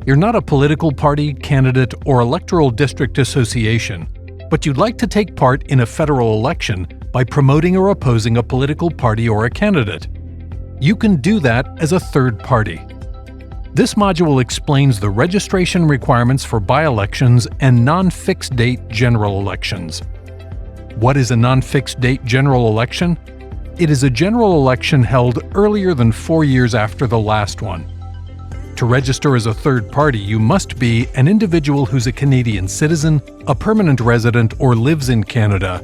You're not a political party, candidate, or electoral district association, but you'd like to take part in a federal election by promoting or opposing a political party or a candidate. You can do that as a third party. This module explains the registration requirements for by-elections and non-fixed date general elections. What is a non-fixed date general election? It is a general election held earlier than 4 years after the last one. To register as a third party, you must be an individual who's a Canadian citizen, a permanent resident, or lives in Canada,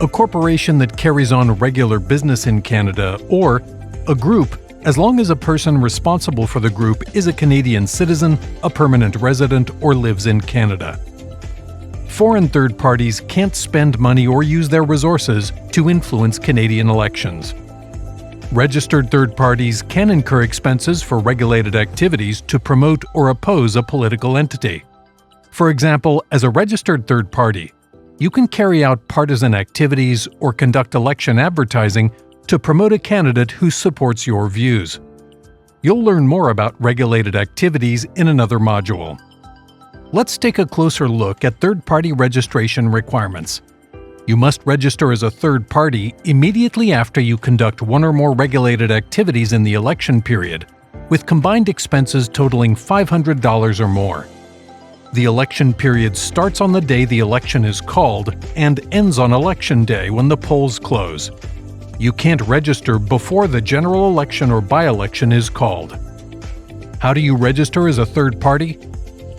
a corporation that carries on regular business in Canada, or a group, as long as a person responsible for the group is a Canadian citizen, a permanent resident, or lives in Canada. Foreign third parties can't spend money or use their resources to influence Canadian elections. Registered third parties can incur expenses for regulated activities to promote or oppose a political entity. For example, as a registered third party, you can carry out partisan activities or conduct election advertising to promote a candidate who supports your views. You'll learn more about regulated activities in another module. Let's take a closer look at third-party registration requirements. You must register as a third party immediately after you conduct one or more regulated activities in the election period, with combined expenses totaling $500 or more. The election period starts on the day the election is called and ends on Election Day when the polls close. You can't register before the general election or by-election is called. How do you register as a third party?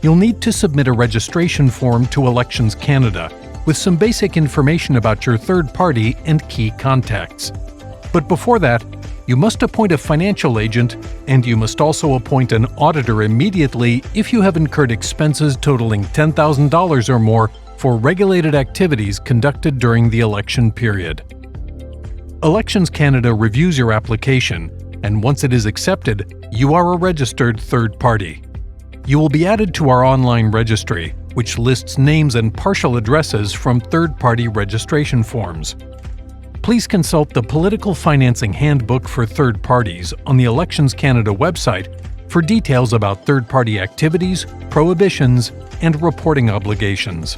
You'll need to submit a registration form to Elections Canada with some basic information about your third party and key contacts. But before that, you must appoint a financial agent, and you must also appoint an auditor immediately if you have incurred expenses totaling $10,000 or more for regulated activities conducted during the election period. Elections Canada reviews your application, and once it is accepted, you are a registered third party. You will be added to our online registry, which lists names and partial addresses from third-party registration forms. Please consult the Political Financing Handbook for Third Parties on the Elections Canada website for details about third-party activities, prohibitions, and reporting obligations.